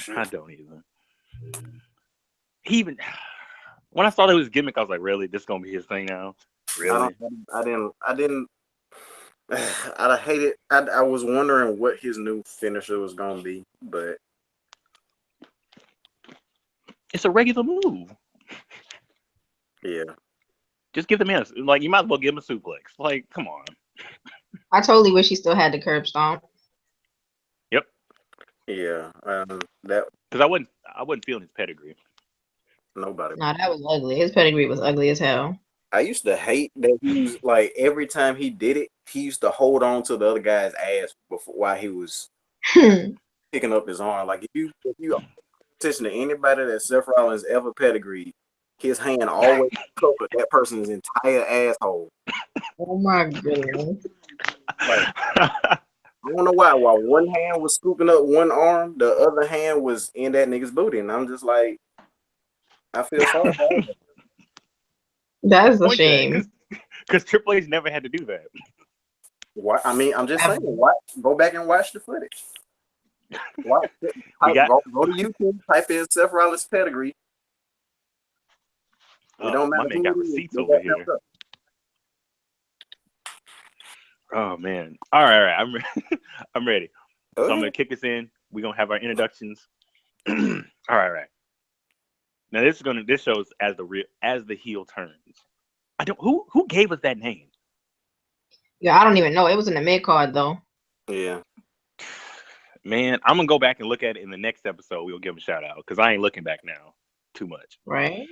I don't even. He even when I saw that it was gimmick, I was like, really? This gonna be his thing now? Really? I didn't. I hate it. I was wondering what his new finisher was gonna be, but It's a regular move. yeah, Just give the man like you might as well give him a suplex. Like, come on. I totally wish he still had the curb stomp. Yep. yeah. That Because I wasn't feeling his pedigree. nobody. Nah, that was ugly. His pedigree was ugly as hell. I used to hate that he was like every time he did it, he used to hold on to the other guy's ass before while he was picking up his arm. Like if you attention to anybody that Seth Rollins ever pedigreed, his hand always covered that person's entire asshole. Oh my goodness. Like I don't know why. While one hand was scooping up one arm, the other hand was in that nigga's booty, and I'm just like, I feel sorry for him. That's a Point that, shame. because Triple H never had to do that. What I mean, I'm just saying, what? Go back and watch the footage. Watch it. Go to YouTube, type in Seth Rollins pedigree. It don't My matter man who got it is. receipts Get over that here. messed up. Oh man. All right. I'm ready. So I'm Okay. gonna kick us in. We're gonna have our introductions. all right. Now this shows as the heel turns. I don't who gave us that name? Yeah, I don't even know. It was in the mid card though. Yeah. Man, I'm gonna go back and look at it in the next episode. We'll give him a shout out because I ain't looking back now too much. Right?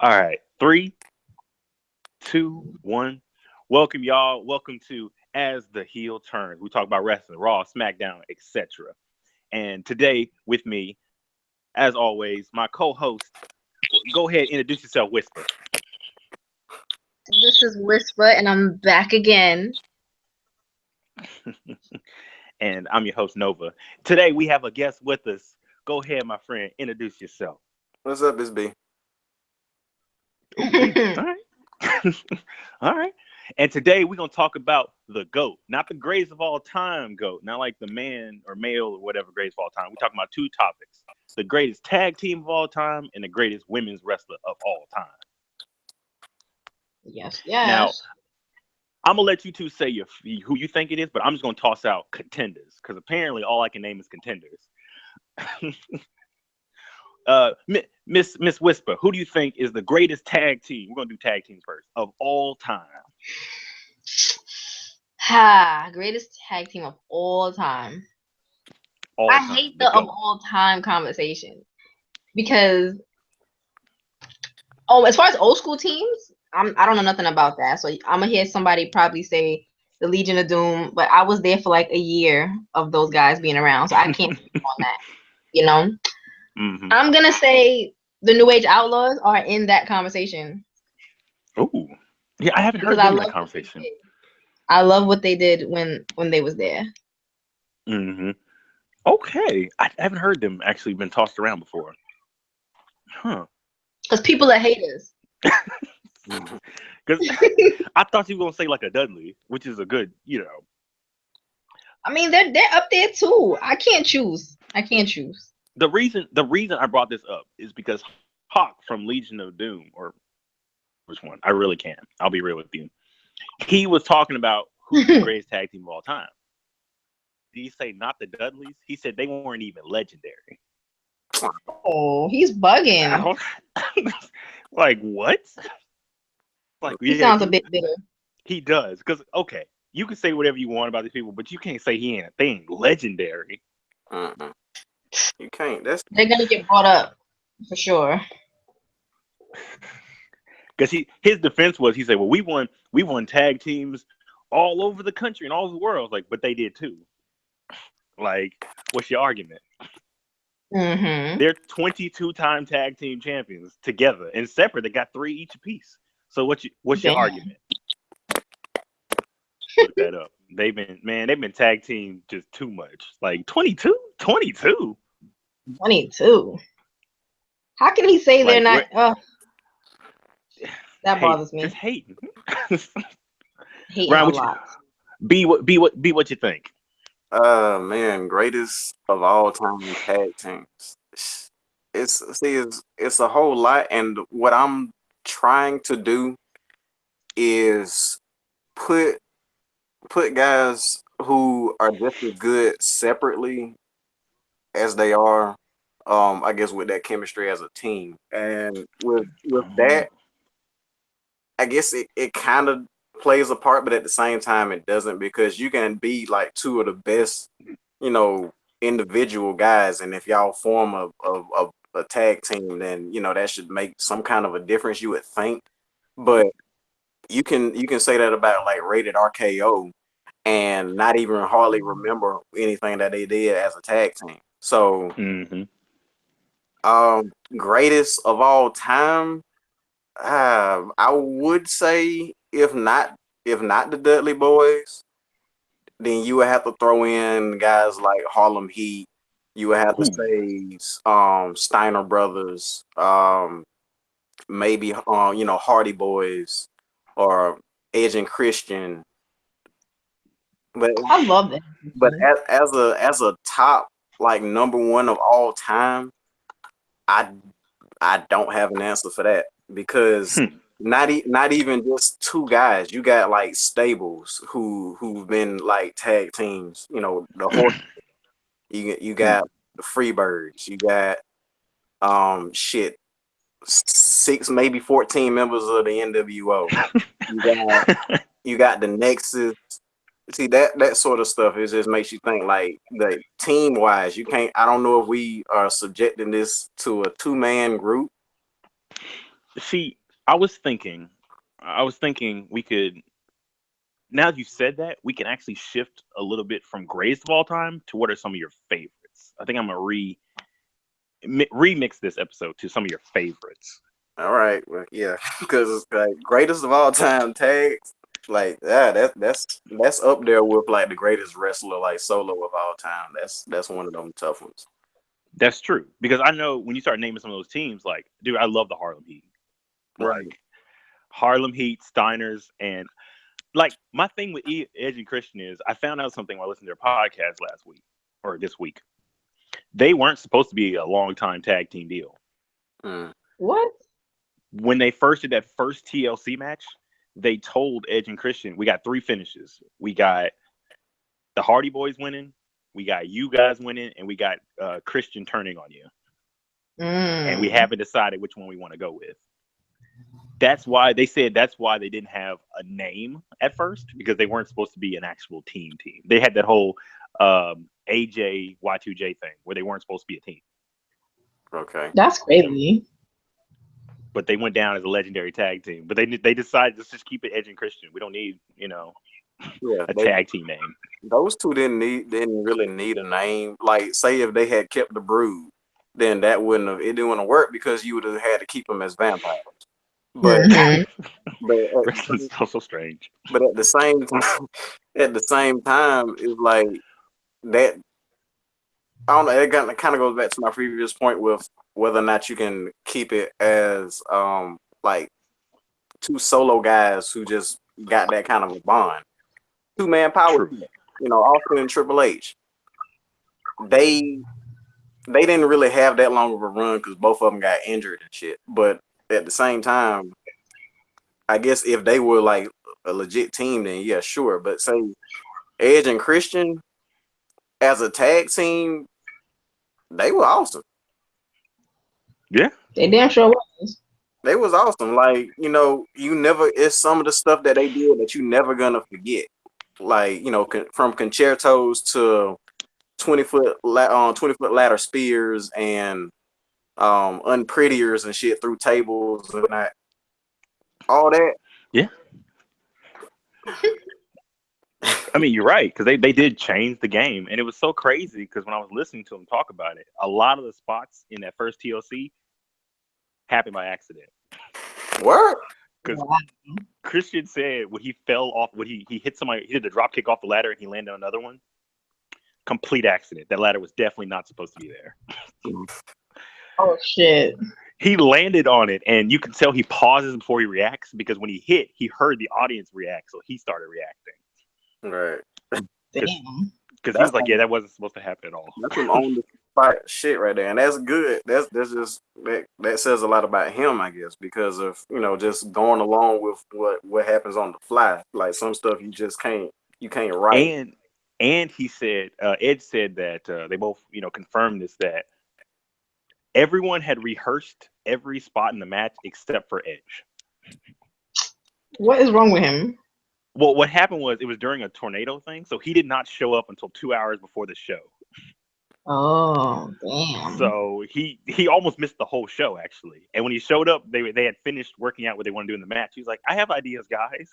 All right, 3, 2, 1. Welcome, y'all. Welcome to As the Heel Turns. We talk about wrestling, Raw, SmackDown, etc. And today with me, as always, my co-host. Go ahead, introduce yourself, Whisper. This is Whisper, and I'm back again. And I'm your host, Nova. Today we have a guest with us. Go ahead, my friend. Introduce yourself. What's up, Miss B? All right. All right. And today we're going to talk about the GOAT, not the greatest of all time GOAT, not like the man or male or whatever greatest of all time. We're talking about two topics: the greatest tag team of all time and the greatest women's wrestler of all time. Yes. Now, I'm going to let you two say who you think it is, but I'm just going to toss out contenders because apparently all I can name is contenders. Miss Whisper, who do you think is the greatest tag team? We're gonna do tag teams first of all time. Greatest tag team of all time. All I time. hate the of all time conversation because as far as old school teams, I don't know nothing about that. So I'm gonna hear somebody probably say the Legion of Doom, but I was there for like a year of those guys being around, so I can't speak on that. You know, I'm gonna say the New Age Outlaws are in that conversation. Oh, yeah, I haven't heard them in that conversation. I love what they did when they was there. Okay, I haven't heard them actually been tossed around before. Huh? Because people are haters. Because I thought you were gonna say like a Dudley, which is a good, I mean, they're up there too. I can't choose. The reason I brought this up is because Hawk from Legion of Doom, or which one? I really can't. I'll be real with you. He was talking about who's the greatest tag team of all time. Did he say not the Dudleys? He said they weren't even legendary. Oh, he's bugging. Like what? Like he sounds a bit bitter. He does, because okay, you can say whatever you want about these people, but you can't say they ain't legendary. You can't. They're gonna get brought up for sure. Because his defense was, he said, well, we won tag teams all over the country and all over the world. Like, but they did too. Like, what's your argument? They're 22-time tag team champions together, and separate they got 3 each apiece. So what's your argument? Look that up. They've been tag team just too much. Like 22. How can he say they're not? That bothers me. Just hating Hating a lot. Be what you think. Man, greatest of all time tag teams. It's a whole lot, and what I'm trying to do is put guys who are just as good separately as they are, I guess, with that chemistry as a team. And with that, I guess it kind of plays a part, but at the same time it doesn't, because you can be like two of the best, individual guys, and if y'all form a tag team, then that should make some kind of a difference, you would think. But you can say that about like Rated RKO and not even hardly remember anything that they did as a tag team. So, greatest of all time, I would say if not the Dudley Boys, then you would have to throw in guys like Harlem Heat. You would have to say Steiner Brothers, maybe Hardy Boys or Edge and Christian. But I love that. But as a top, like, number one of all time, I don't have an answer for that, because not even just two guys. You got like stables who've been like tag teams. The horse. You got the Freebirds. You got 6, maybe 14 members of the NWO. You got the Nexus. See, that sort of stuff, it just makes you think, like, the team wise, you can't. I don't know if we are subjecting this to a 2-man group. See, I was thinking we could. Now that you said that, we can actually shift a little bit from greatest of all time to what are some of your favorites. I think I'm gonna remix this episode to some of your favorites. All right, well, yeah, because like greatest of all time tags, like that's up there with like the greatest wrestler like solo of all time. That's one of them tough ones. That's true, because I know when you start naming some of those teams, like, dude, I love the Harlem Heat. Right. Like, Harlem Heat, Steiners, and like my thing with Edge and Christian is I found out something while listening to their podcast last week or this week. They weren't supposed to be a long-time tag team deal. What? When they first did that first TLC match, they told Edge and Christian, we got 3 finishes. We got the Hardy Boys winning, we got you guys winning, and we got Christian turning on you. And we haven't decided which one we want to go with. That's why they said they didn't have a name at first, because they weren't supposed to be an actual team. They had that whole AJ Y2J thing where they weren't supposed to be a team. Okay. That's crazy. But they went down as a legendary tag team. But they decided, let's just keep it Edge and Christian. We don't need, a tag team name. Those two didn't really need a name. Like, say if they had kept the Brood, then it didn't want to work, because you would have had to keep them as vampires. But it's so strange. But at the same time, it's like that. I don't know. It kind of goes back to my previous point with whether or not you can keep it as like 2 solo guys who just got that kind of a bond. 2-man power. Austin and Triple H. They didn't really have that long of a run because both of them got injured and shit. But at the same time, I guess if they were like a legit team, then yeah, sure. But say Edge and Christian as a tag team, they were awesome. Yeah, they damn sure was. They was awesome. Like, it's some of the stuff that they did that you never gonna forget. Like, from concertos to 20-foot ladder spears and unprettiers and shit through tables and that. All that. Yeah. I mean, you're right, because they did change the game, and it was so crazy because when I was listening to them talk about it, a lot of the spots in that first TLC happened by accident. What? Because Christian said when he fell off, when he hit somebody, he did the drop kick off the ladder and he landed on another one. Complete accident. That ladder was definitely not supposed to be there. Oh shit. He landed on it, and you can tell he pauses before he reacts, because when he hit, he heard the audience react, so he started reacting. Right. Damn. Because he was like, yeah, that wasn't supposed to happen at all. That's some on the spot shit right there, and that's good. That's just that says a lot about him, I guess, because of just going along with what happens on the fly. Like some stuff you can't write. And he said, Ed said that they both confirmed this, that everyone had rehearsed every spot in the match except for Edge. What is wrong with him? Well, what happened was it was during a tornado thing, so he did not show up until 2 hours before the show. Oh, damn. So he almost missed the whole show, actually. And when he showed up, they had finished working out what they want to do in the match. He was like, I have ideas, guys.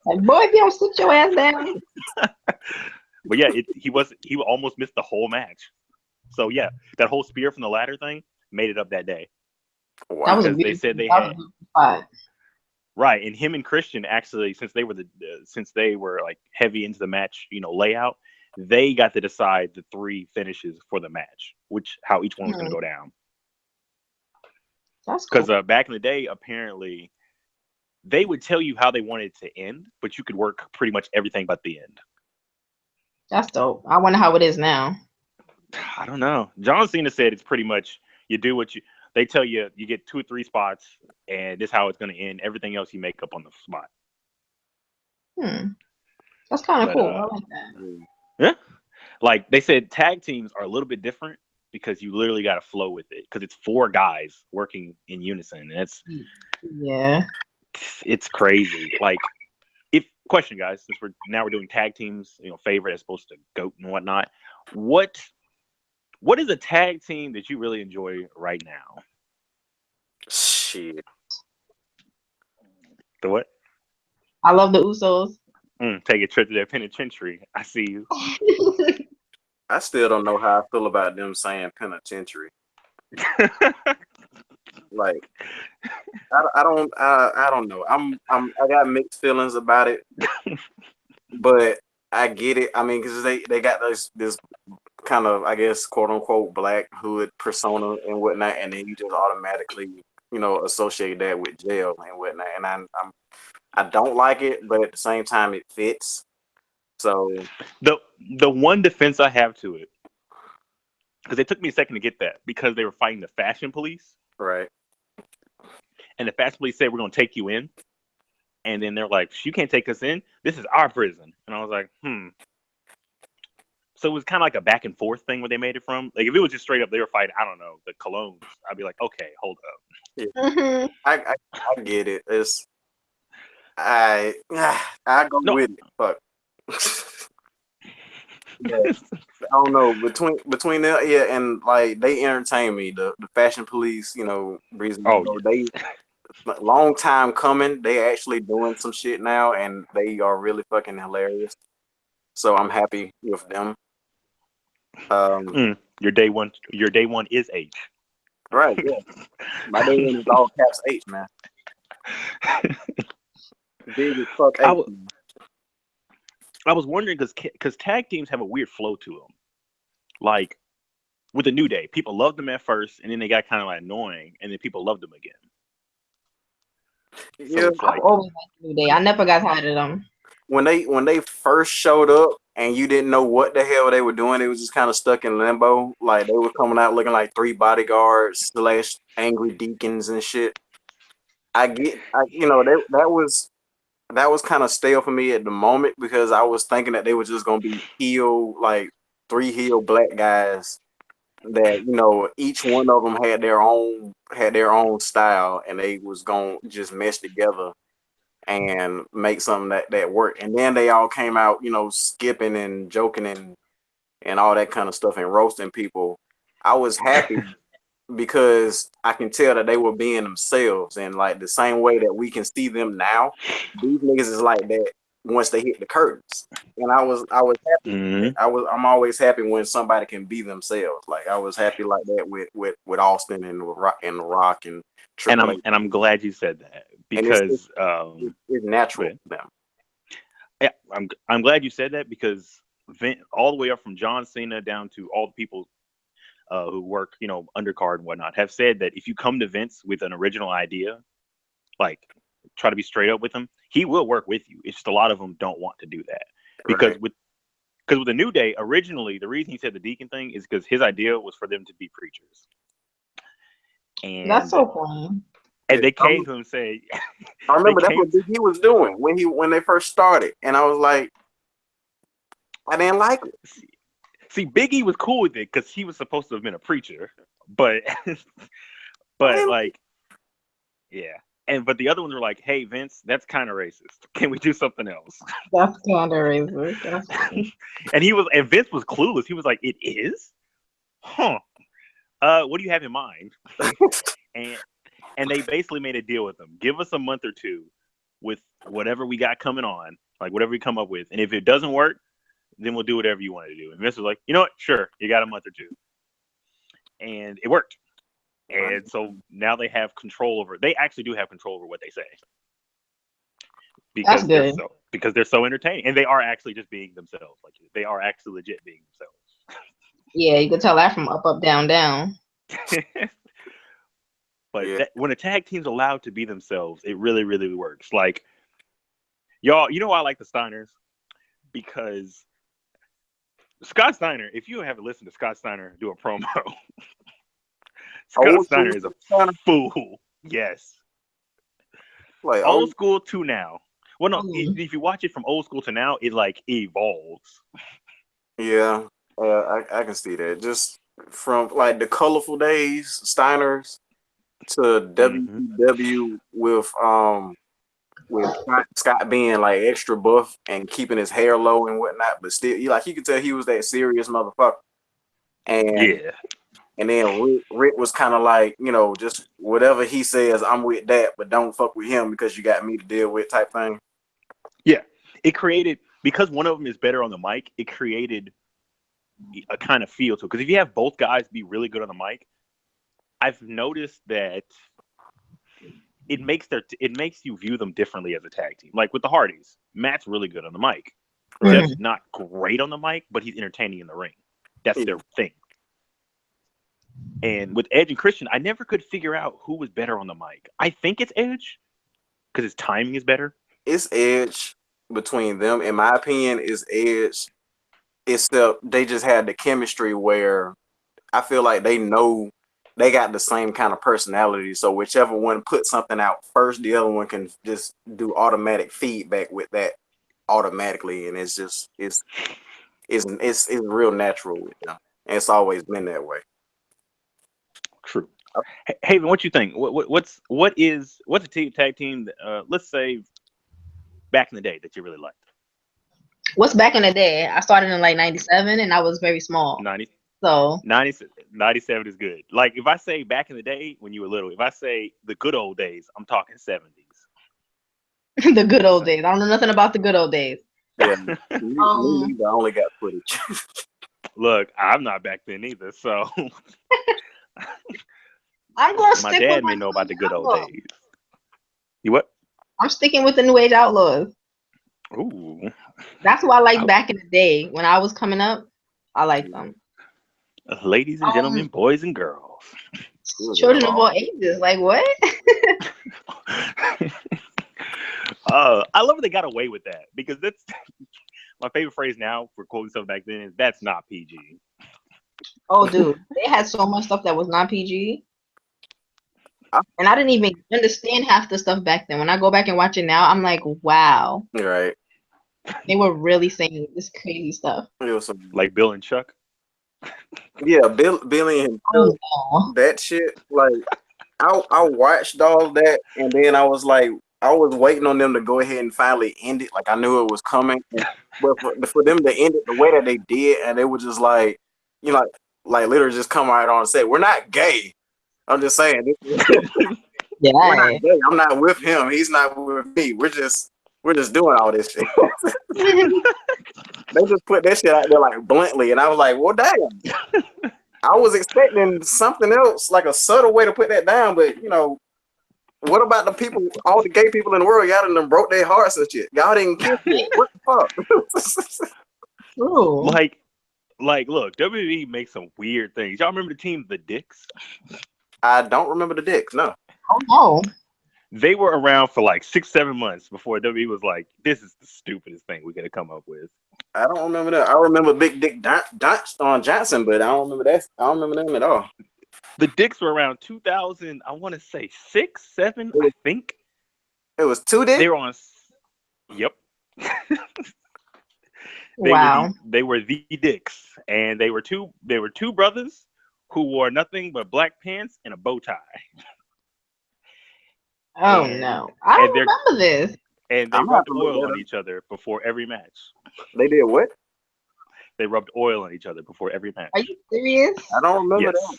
Like, boy, if you don't sit your ass down. But yeah, he almost missed the whole match. So yeah, that whole spear from the ladder thing made it up that day. Wow. That was a They said they had spot. Right, and him and Christian actually, since they were like heavy into the match, layout, they got to decide the 3 finishes for the match, how each one was going to go down. That's cool. Because back in the day, apparently, they would tell you how they wanted it to end, but you could work pretty much everything but the end. That's dope. I wonder how it is now. I don't know. John Cena said it's pretty much you do they tell you get 2 or 3 spots, and this is how it's going to end. Everything else you make up on the spot. That's kind of cool. I like that. Yeah. Like they said, tag teams are a little bit different because you literally got to flow with it because it's 4 guys working in unison. And it's crazy. Like, question, guys, since we're doing tag teams, favorite as opposed to GOAT and whatnot. What is a tag team that you really enjoy right now? Shit. The what? I love the Usos. Take a trip to that penitentiary. I see you. I still don't know how I feel about them saying penitentiary. Like, I don't know. I got mixed feelings about it, but I get it. I mean, because they got this kind of, I guess, quote unquote black hood persona and whatnot, and then you just automatically associate that with jail and whatnot. And I don't like it, but at the same time it fits. So the one defense I have to it, because it took me a second to get that, because they were fighting the fashion police, right? And the fashion police said, we're going to take you in. And then they're like, you can't take us in. This is our prison. And I was like, So it was kind of like a back and forth thing where they made it from. Like, if it was just straight up, they were fighting, I don't know, the Colognes, I'd be like, okay, hold up. Yeah. I get it. I go with it. Fuck. I don't know, between them, and like they entertain me. The fashion police, reason. They long time coming. They actually doing some shit now, and they are really fucking hilarious. So I'm happy with them. Your day one is H. Right, yeah. My day one is all caps H, man. Big as fuck H. I was wondering because tag teams have a weird flow to them. Like with the New Day, people loved them at first, and then they got kind of like annoying, and then people loved them again. Yeah, so I've always liked New Day. I never got tired of them. When they first showed up and you didn't know what the hell they were doing, it was just kind of stuck in limbo. Like they were coming out looking like 3 bodyguards / angry deacons and shit. That was kind of stale for me at the moment because I was thinking that they were just gonna be like 3 heel black guys that each one of them had their own style and they was gonna just mesh together and make something that worked. And then they all came out skipping and joking and all that kind of stuff and roasting people. I was happy because I can tell that they were being themselves, and like the same way that we can see them now, these niggas is like that once they hit the curtains. And I was happy. Mm-hmm. I'm always happy when somebody can be themselves. Like I was happy like that with Austin and The Rock and Triple H. And I'm glad you said that because it's natural for them. Yeah, I'm glad you said that because all the way up from John Cena down to all the people who work, undercard and whatnot, have said that if you come to Vince with an original idea, like try to be straight up with him, he will work with you. It's just a lot of them don't want to do that because Because with the New Day, originally, the reason he said the Deacon thing is because his idea was for them to be preachers. And That's so funny. And they came to him and said, I remember that's what Big E was doing when they first started. And I was like, I didn't like it. See, Big E was cool with it because he was supposed to have been a preacher. But like, yeah. But the other ones were like, hey, Vince, that's kind of racist. Can we do something else? That's kind of racist. That's funny. and Vince was clueless. He was like, it is? Huh. What do you have in mind? And they basically made a deal with them. Give us a month or two with whatever we got coming on, like whatever we come up with. And if it doesn't work, then we'll do whatever you want to do. And Vince was like, you know what? Sure. You got a month or two. And it worked. And so now they have control over. They actually do have control over what they say. Because they're so entertaining, and they are actually just being themselves. Like they are actually legit being themselves. Yeah, you can tell that from Up, Up, Down, Down. But when a tag team's allowed to be themselves, it really, really works. Like y'all, you know why I like the Steiners? Because Scott Steiner, if you haven't listened to Scott Steiner do a promo. Scott Steiner is a fool. Yes. Like old school to now. Well, no, if you watch it from old school to now, it like evolves. Yeah, I can see that. Just from like the colorful days, Steiners, to WCW with Scott being like extra buff and keeping his hair low and whatnot, but still, you could tell he was that serious motherfucker. And And then Rick was kind of like, just whatever he says, I'm with that, but don't fuck with him because you got me to deal with type thing. Yeah. It created, because one of them is better on the mic, it created a kind of feel to it. Because if you have both guys be really good on the mic, I've noticed that it makes you view them differently as a tag team. Like with the Hardys, Matt's really good on the mic. Jeff's not great on the mic, but he's entertaining in the ring. That's their thing. And with Edge and Christian, I never could figure out who was better on the mic. I think it's Edge because his timing is better. It's Edge between them. In my opinion, it's Edge. Except they just had the chemistry where I feel like they know they got the same kind of personality. So whichever one puts something out first, the other one can just do automatic feedback with that automatically, and it's just it's real natural. And it's always been that way. True. Haven, what you think? What's a tag team? Let's say back in the day that you really liked. What's back in the day? I started in like 97 and I was very small. 97 is good. Like if I say back in the day when you were little, if I say the good old days, I'm talking 70s. The good old days. I don't know nothing about the good old days. Yeah, I only got footage. Look, I'm not back then either, so I'm going to my stick dad with may know about the good old days. You what? I'm sticking with the New Age Outlaws. Ooh. That's who I liked back in the day. When I was coming up, I liked them. Ladies and gentlemen, boys and girls. Children of all ages. Like, what? I love that they got away with that, because that's my favorite phrase now for quoting stuff back then is that's not PG. Oh, dude. They had so much stuff that was not PG. And I didn't even understand half the stuff back then. When I go back and watch it now, I'm like, wow. Right. They were really saying this crazy stuff. It was like Bill and Chuck. Yeah, Billy and Chuck, that shit. Like, I watched all that, and then I was like, I was waiting on them to go ahead and finally end it. Like, I knew it was coming, but for them to end it the way that they did, and they were just like, like literally just come right on and say, "We're not gay." I'm just saying. Yeah. We're not gay. I'm not with him. He's not with me. We're just doing all this shit. They just put that shit out there like bluntly, and I was like, well, damn. I was expecting something else, like a subtle way to put that down, but what about the people, all the gay people in the world? Y'all done broke their hearts and shit. Y'all didn't kiss it. What the fuck? Ooh. Like, look, WWE makes some weird things. Y'all remember the team, the Dicks? I don't remember the Dicks, no. Oh, no. They were around for like 6-7 months before WWE was like, this is the stupidest thing we're going to come up with. I don't remember that. I remember Big Dick Johnson, but I don't remember that. I don't remember them at all. The Dicks were around 2000. I want to say 6, 7. I think it was 2 Dicks. They were on. Yep. They were the Dicks, and they were two brothers who wore nothing but black pants and a bow tie. Oh no, I don't remember this. And they rubbed oil on each other before every match. They did what? They rubbed oil on each other before every match. Are you serious? I don't remember that.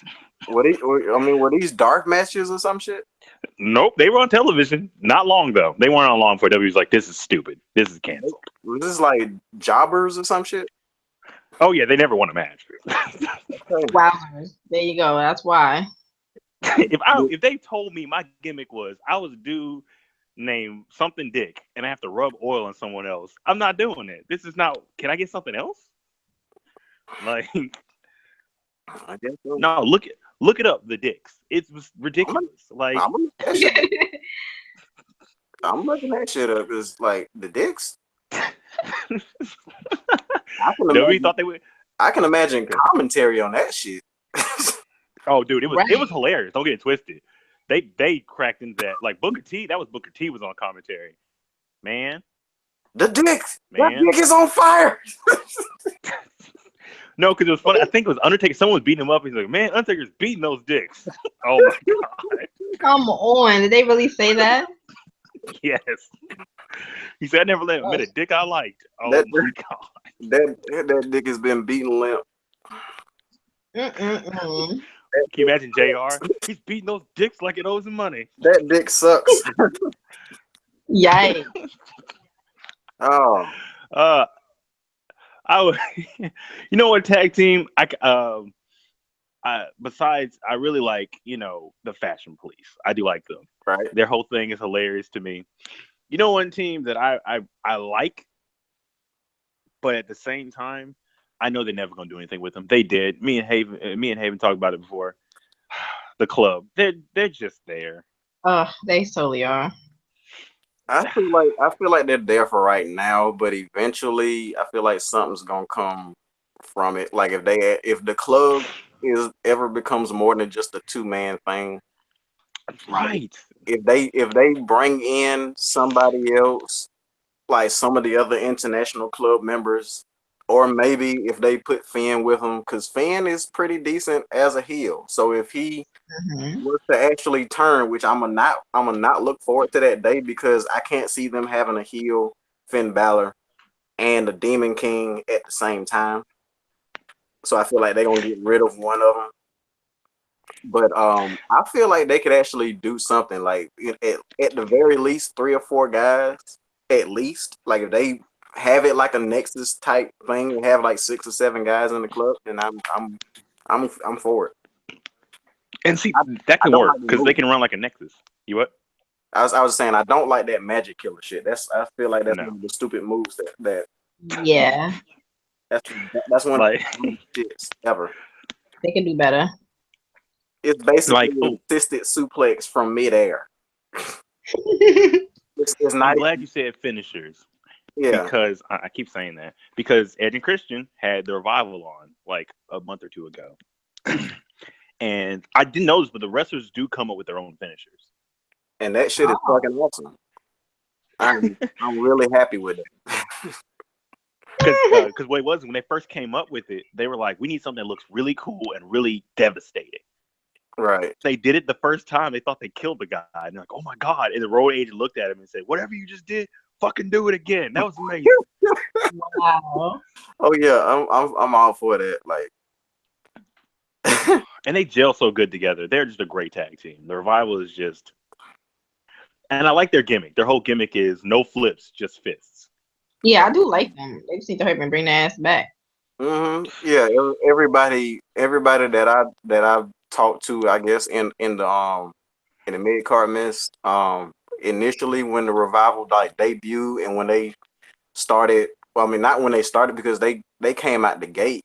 Were these dark matches or some shit? Nope, they were on television. Not long though. They weren't on long before W was like, "This is stupid. This is canceled." Was this like jobbers or some shit? Oh yeah, they never won a match. Wowzers! There you go. That's why. If they told me my gimmick was I was a dude named something Dick and I have to rub oil on someone else, I'm not doing it. This is not. Can I get something else? Like, I guess so. No, look it up. The Dicks. It's ridiculous. I'm looking that shit up. It's like the Dicks. Thought they would. I can imagine commentary on that shit. Oh, dude, it was hilarious. Don't get it twisted. They cracked into that. Like Booker T, that was Booker T was on commentary. Man. The Dicks. That Dick is on fire. No, because it was funny. I think it was Undertaker. Someone was beating him up. He's like, "Man, Undertaker's beating those dicks." Oh my god! Come on, did they really say that? Yes. He said, "I never let him admit a dick I liked." Oh my god! That dick has been beaten limp. Can you imagine JR? He's beating those dicks like it owes him money. That dick sucks. Yikes! Oh. I would, you know what, tag team? Besides, I really like, the Fashion Police. I do like them. Right. Their whole thing is hilarious to me. You know, one team that I like, but at the same time, I know they're never gonna do anything with them. They did. Me and Haven talked about it before. The Club. They're just there. They totally are. I feel like they're there for right now, but eventually I feel like something's gonna come from it. Like if the Club ever becomes more than just a 2-man thing. Right. If they bring in somebody else, like some of the other international club members, or maybe if they put Finn with him, because Finn is pretty decent as a heel. So if he was to actually turn, which I'm gonna not look forward to that day, because I can't see them having a heel Finn Balor and a Demon King at the same time. So I feel like they're gonna get rid of one of them. But I feel like they could actually do something like at the very least 3 or 4 guys at least. Like if they have it like a Nexus type thing and have like 6 or 7 guys in the club, then I'm for it. And see, that can work because they can run like a Nexus. You what? I was saying I don't like that Magic Killer shit. I feel like that's one of the stupid moves that. Yeah. That's one of the shits ever. They can do better. It's basically an assisted suplex from midair. It's not. I'm glad you said finishers. Yeah. Because I keep saying that because Edge and Christian had the Revival on like a month or 2 ago. And I didn't notice, but the wrestlers do come up with their own finishers. And that shit is fucking awesome. I'm really happy with it. Because what it was when they first came up with it, they were like, we need something that looks really cool and really devastating. Right. They did it the first time. They thought they killed the guy. And they're like, oh my God. And the road agent looked at him and said, whatever you just did, fucking do it again. That was amazing. Wow. Oh yeah, I'm all for that. Like, and they gel so good together. They're just a great tag team. The Revival is just, and I like their gimmick. Their whole gimmick is no flips, just fists. Yeah, I do like them. They just need to hurry and bring their ass back. Yeah, everybody that I've talked to, I guess in the mid card miss, initially when the Revival like debuted and when they started, well, I mean not when they started because they came out the gate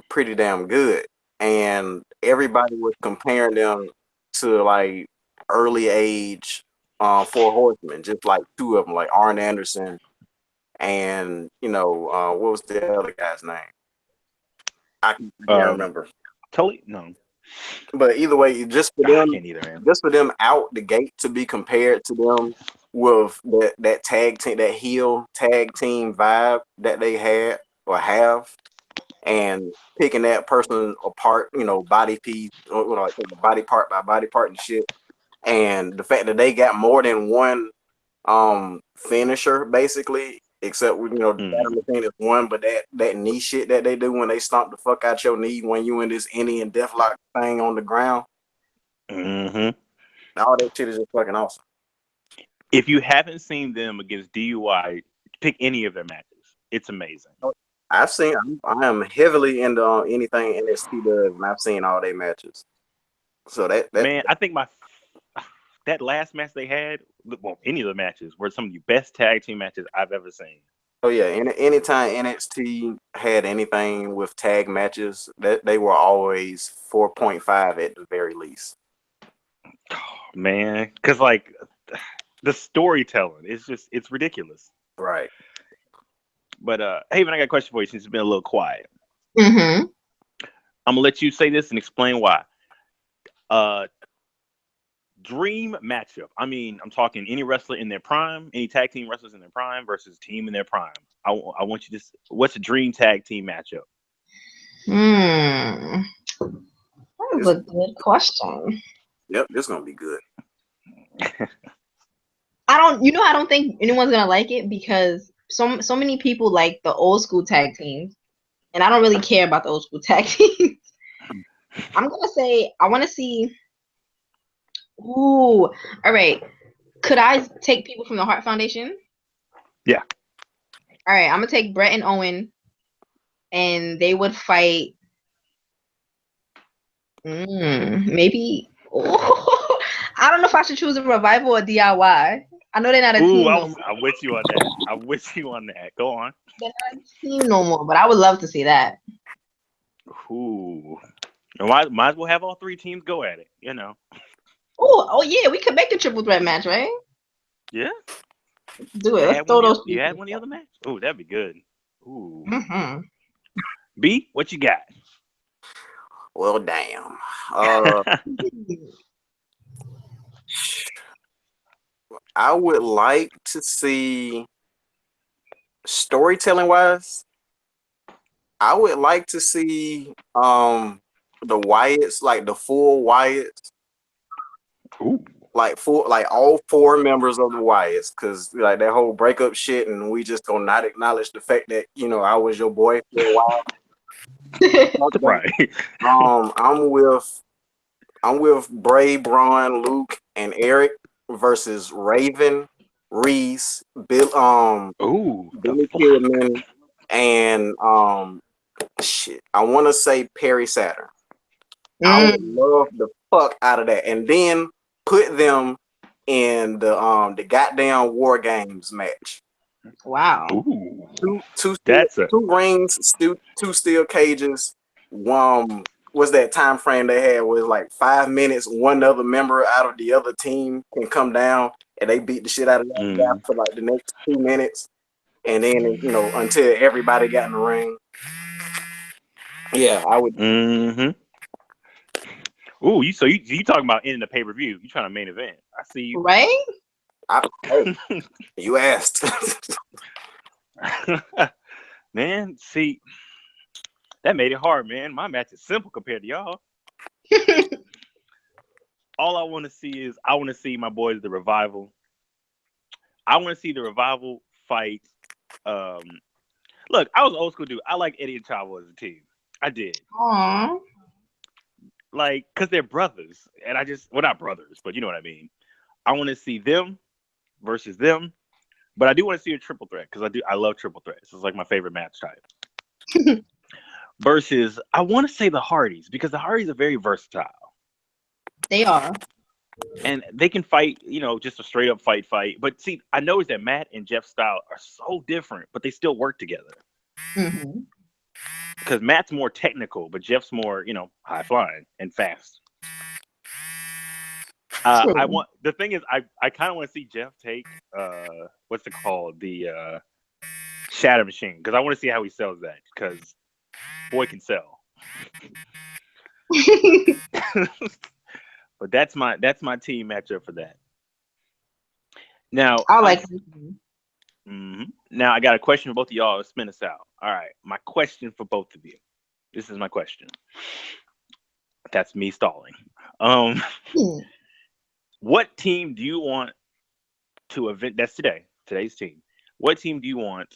pretty damn good, and everybody was comparing them to like early age 4 Horsemen, just like 2 of them, like Arn Anderson and what was the other guy's name? I can't remember. Totally no. But either way, just for them, I can't either, man. just for them out the gate to be compared to them with that tag team, that heel tag team vibe that they had or have, and picking that person apart, body piece, like body part by body part and shit, and the fact that they got more than one finisher basically, except the battle machine is one, but that knee shit that they do when they stomp the fuck out your knee when you in this Indian deathlock thing on the ground. All that shit is just fucking awesome. If you haven't seen them against DUI, pick any of their matches. It's amazing. I am heavily into anything NXT does, and I've seen all their matches. So that man, I think that last match they had, well, any of the matches were some of the best tag team matches I've ever seen. Oh yeah, anytime NXT had anything with tag matches, that they were always 4.5 at the very least. Oh, man, because like the storytelling is it's ridiculous. Right. But Haven, I got a question for you since it's been a little quiet. Mm-hmm. I'm gonna let you say this and explain why. Dream matchup. I mean, I'm talking any wrestler in their prime, any tag team wrestlers in their prime versus team in their prime. I want you to. What's a dream tag team matchup? That is a good question. Yep, this is gonna be good. I don't think anyone's gonna like it because so many people like the old school tag teams, and I don't really care about the old school tag teams. I'm gonna say I want to see. Ooh, all right. Could I take people from the Hart Foundation? Yeah. All right, I'm gonna take Brett and Owen, and they would fight. Maybe. I don't know if I should choose a Revival or DIY. I know they're not a team no more. I'm with you on that. I'm with you on that. Go on. They're not a team no more, but I would love to see that. Ooh. Might as well have all three teams go at it, Oh yeah, we could make a triple threat match, right? Yeah. Do it. Let's throw those. You had one of the other match? Oh, that'd be good. Ooh. Mm-hmm. B, what you got? Well, damn. I would like to see, storytelling wise, I would like to see the Wyatts, like the full Wyatts. Ooh. Like all four members of the Wyatts, because like that whole breakup shit, and we just gonna not acknowledge the fact that I was your boy for a while. Right. I'm with Bray, Braun, Luke, and Eric versus Raven, Reese, Billy Kidman, and I want to say Perry Saturn. I would love the fuck out of that, and then put them in the goddamn War Games match. Wow. Ooh. Two rings, two steel cages. Was that time frame they had was like 5 minutes. One other member out of the other team can come down and they beat the shit out of that guy for like the next 2 minutes, and then until everybody got in the ring. Yeah, I would. Mm-hmm. Ooh, you talking about ending the pay-per-view? You trying to main event? I see you. Right? You asked. Man, see, that made it hard, man. My match is simple compared to y'all. All I want to see is my boys, the Revival. I want to see the Revival fight. Look, I was an old school dude. I like Eddie and Chavo as a team. I did. Aww. Like, because they're brothers. And well, not brothers, but you know what I mean. I want to see them versus them. But I do want to see a triple threat because I love triple threats. It's like my favorite match type. Versus, I want to say the Hardys because the Hardys are very versatile. They are. And they can fight, just a straight up fight. But see, I noticed that Matt and Jeff's style are so different, but they still work together. Mm-hmm. Because Matt's more technical, but Jeff's more, high flying and fast. The thing is, I kind of want to see Jeff take what's it called, the Shatter Machine, because I want to see how he sells that, because boy can sell. But that's my team matchup for that. Now I like. Now I got a question for both of y'all. Let's spin us out. All right, my question for both of you. This is my question. That's me stalling. What team do you want to event? That's today's team. What team do you want?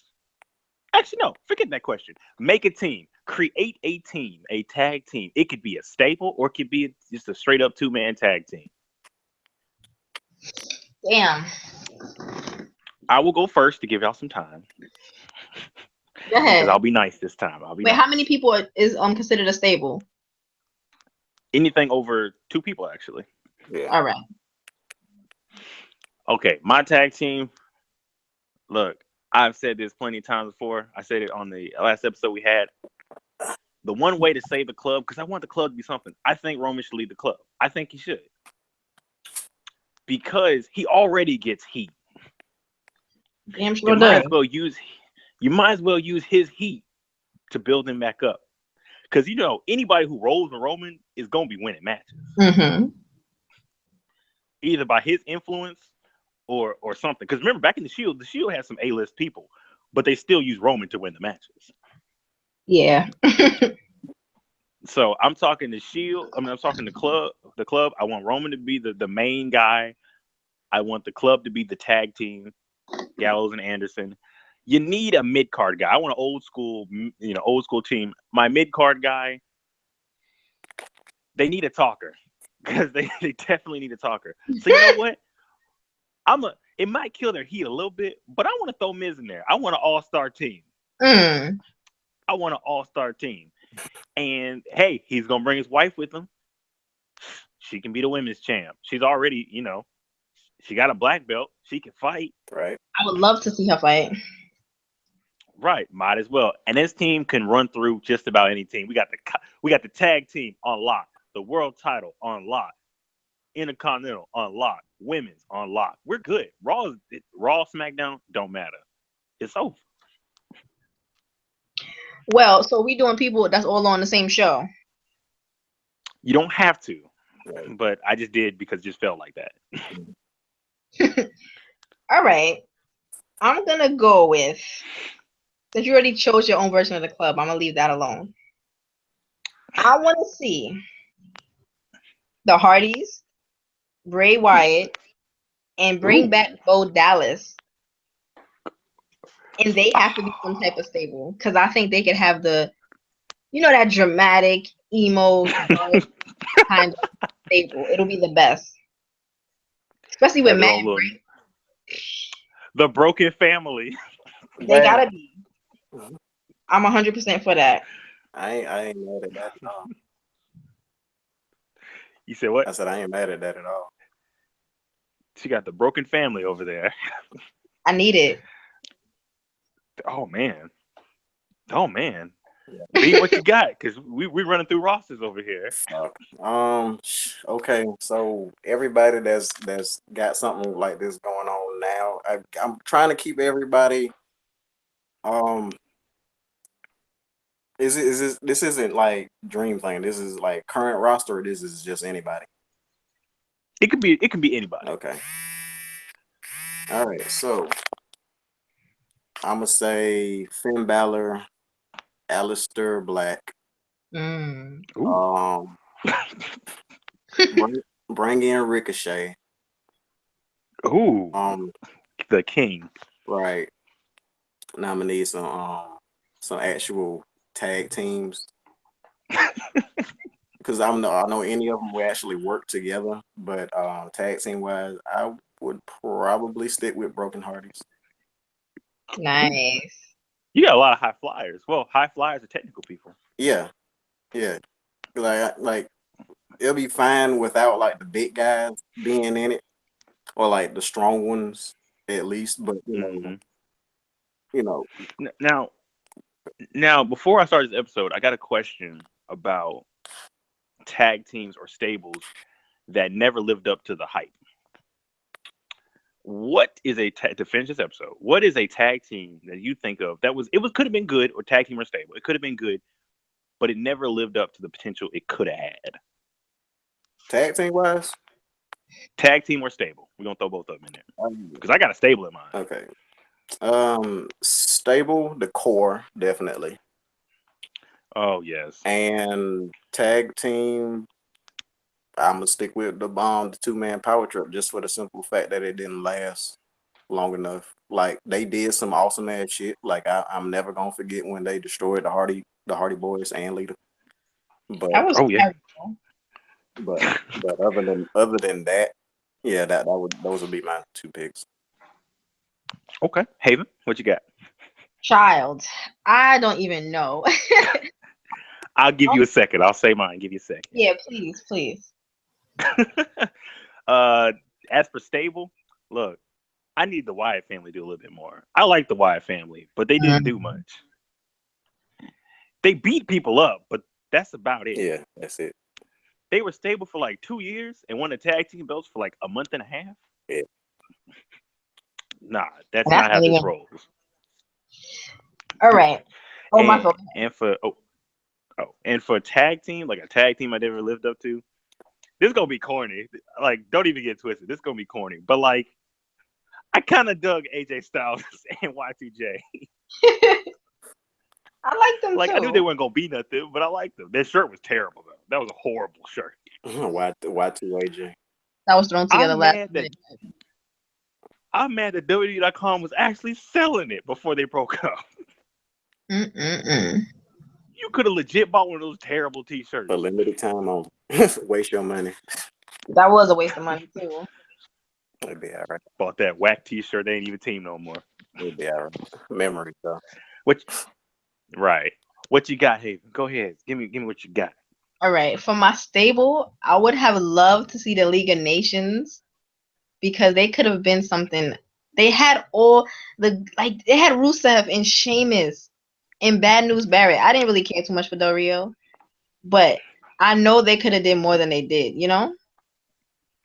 Actually, no, forget that question. Make a team. Create a team, a tag team. It could be a staple or it could be just a straight up 2-man tag team. Damn. I will go first to give y'all some time. Go ahead. Because I'll be nice this time. Wait, how many people is considered a stable? Anything over 2 people, actually. Yeah. All right. Okay, my tag team. Look, I've said this plenty of times before. I said it on the last episode we had. The one way to save the club, because I want the club to be something. I think Roman should lead the club. I think he should. Because he already gets heat. Damn sure you might as well use his heat to build him back up. Because anybody who rolls with Roman is gonna be winning matches. Mm-hmm. Either by his influence or something. Because remember, back in the Shield had some A-list people, but they still use Roman to win the matches. Yeah. So I'm talking the Shield. I'm talking the club. The club. I want Roman to be the main guy. I want the club to be the tag team, Gallows and Anderson. You need a mid-card guy. I want an old school team. My mid-card guy, they need a talker. Because they definitely need a talker. So you know what? It might kill their heat a little bit, but I want to throw Miz in there. I want an all-star team. I want an all-star team. And hey, he's gonna bring his wife with him. She can be the women's champ. She's already, she got a black belt. She can fight. Right. I would love to see her fight. Right, might as well. And this team can run through just about any team. We got the tag team on lock, the world title on lock, Intercontinental on lock, women's on lock. We're good. Raw, SmackDown don't matter. It's over. Well, so we doing people that's all on the same show. You don't have to, Right. but I just did because it just felt like that. All right. I'm going to go with, since you already chose your own version of the club, I'm going to leave that alone. I want to see the Hardys, Bray Wyatt, and bring back Bo Dallas. And they have to be some type of stable, because I think they could have that dramatic, emo kind of stable. It'll be the best. Especially with Matt and Bray. The broken family. They gotta be. I'm 100% for that. I ain't mad at that at all. You said what? I said I ain't mad at that at all. She got the broken family over there. I need it. Oh man. Be what you got, because we running through rosters over here. Okay, so everybody that's got something like this going on now, I'm trying to keep everybody. This isn't like Dream Plan. This is like current roster. Or this is just anybody. It can be anybody. Okay. All right, so I'm gonna say Finn Balor, Aleister Black. Bring in Ricochet. Ooh. The King. Right. Now I'm gonna need some actual tag teams. Because I know any of them will actually work together, but tag team wise, I would probably stick with Broken Hardys. Nice. You got a lot of high flyers. Well, high flyers are technical people. Yeah. Like it'll be fine without like the big guys being in it, or like the strong ones at least. But Now before I start this episode, I got a question about tag teams or stables that never lived up to the hype. What is to finish this episode? What is a tag team that you think of that could have been good, or tag team or stable? It could have been good, but it never lived up to the potential it could have had. Tag team wise? Tag team or stable? We're gonna throw both of them in there because I got a stable in mind. Okay. Stable, the core, definitely. Oh yes. And tag team, I'm gonna stick with the 2-man power trip just for the simple fact that it didn't last long enough. Like they did some awesome ass shit. Like I'm never gonna forget when they destroyed the Hardy Boys and Lita. But That was terrible. But other than that, yeah, those would be my 2 picks. Okay, Haven, what you got? Child, I don't even know. I'll give you a second. I'll say mine. Give you a second. Yeah, please. As for stable, look, I need the Wyatt family to do a little bit more. I like the Wyatt family, but they didn't do much. They beat people up, but that's about it. Yeah, that's it. They were stable for like 2 years and won the tag team belts for like a month and a half. Yeah. Nah, that's not how this rolls. All right. Oh, my fault. And for a tag team, like a tag team I never lived up to, this is gonna be corny. Like, don't even get twisted. This is gonna be corny. But like, I kind of dug AJ Styles and Y2J. I like them like, too. I knew they weren't gonna be nothing, but I liked them. Their shirt was terrible though. That was a horrible shirt. Y2AJ. That was thrown together last minute. I'm mad that WWE.com was actually selling it before they broke up. You could have legit bought one of those terrible T-shirts. For limited time only. Waste your money. That was a waste of money too. It'd be all right. Bought that whack T-shirt. They ain't even team no more. It'd be all right. Memory though. Right. What you got, Haven? Go ahead. Give me what you got. All right. For my stable, I would have loved to see the League of Nations because they could have been something. They had they had Rusev and Sheamus and Bad News Barrett. I didn't really care too much for Del Rio, but I know they could have did more than they did, you know?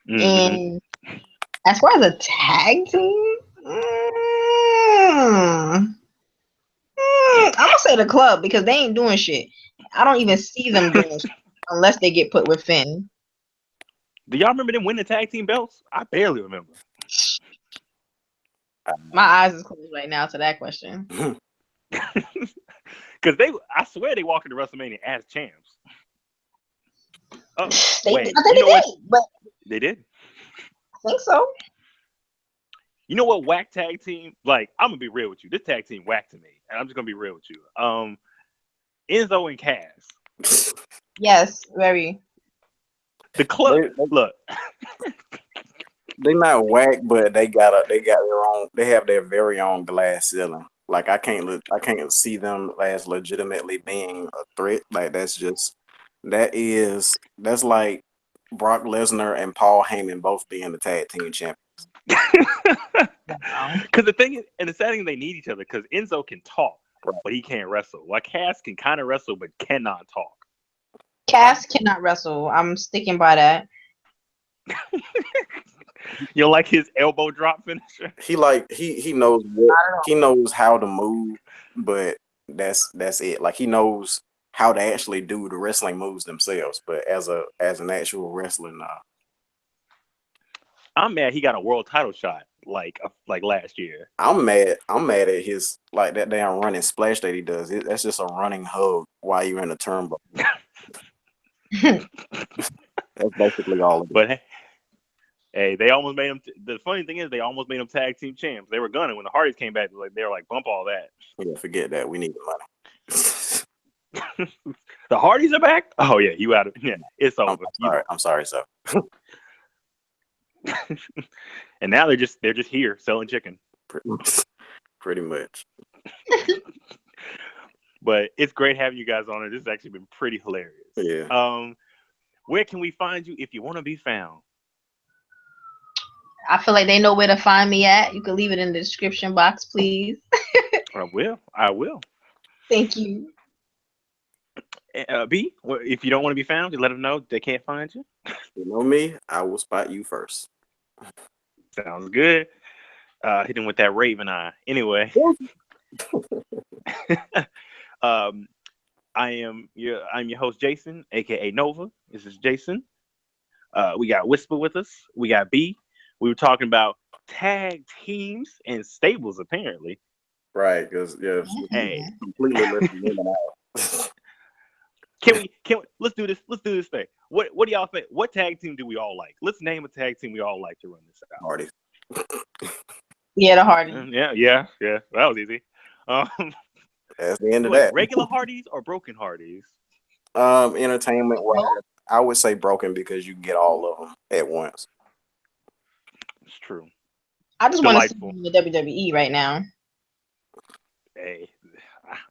Mm-hmm. And as far as a tag team, I'm gonna say the club because they ain't doing shit. I don't even see them doing shit unless they get put with Finn. Do y'all remember them winning the tag team belts? I barely remember. My eyes is closed right now to that question. Because I swear they walked into WrestleMania as champs. Oh, wait. They did? I think so. You know what whack tag team? Like, I'm going to be real with you. This tag team whacked to me. And I'm just going to be real with you. Enzo and Cass. Yes, very. The club, look. They're not whack, but they have their very own glass ceiling. Like I can't see them as legitimately being a threat. Like that's like Brock Lesnar and Paul Heyman both being the tag team champions. Because the thing is, and the sad thing is they need each other because Enzo can talk, but he can't wrestle. Like Cass can kind of wrestle, but cannot talk. Cass cannot wrestle. I'm sticking by that. You like his elbow drop finisher? He knows how to move, but that's it. Like he knows how to actually do the wrestling moves themselves, but as an actual wrestler, nah. I'm mad he got a world title shot like last year. I'm mad at his like that damn running splash that he does. That's just a running hug while you're in a turnbuckle. That's basically all of it. But hey, they almost made him. The funny thing is, they almost made him tag team champs. They were gunning when the Hardys came back. They were like, bump all that. Yeah, forget that. We need the money. The Hardys are back. Oh yeah, you out of it's over. I'm sorry, so. And now they're just here selling chicken. Pretty much. But it's great having you guys on it. This has actually been pretty hilarious. Yeah. Where can we find you if you want to be found? I feel like they know where to find me at. You can leave it in the description box, please. I will. Thank you. B, if you don't want to be found, just let them know they can't find you. You know me, I will spot you first. Sounds good. Hitting with that Raven eye. Anyway, I'm your host Jason, aka Nova. This is Jason. We got Whisper with us. We got B. We were talking about tag teams and stables, apparently. Right, because Hey, completely left the women out. Can we let's do this thing. What do y'all think? What tag team do we all like? Let's name a tag team we all like to run this out. Hardys. Yeah, the Hardys. Yeah. That was easy. That's the end of that. Regular Hardys or broken Hardys? Entertainment wise, I would say broken because you get all of them at once. It's true. I just want to see the WWE right now. Hey,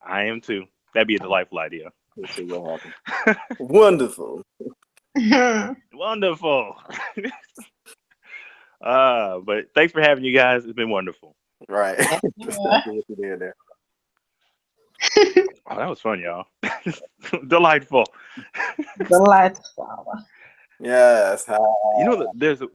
I am too. That'd be a delightful idea. Let's see what happens. Wonderful. Wonderful. But thanks for having you guys. It's been wonderful. Right. Yeah. Oh, that was fun, y'all. Delightful. Delightful. Yes. You know, there's a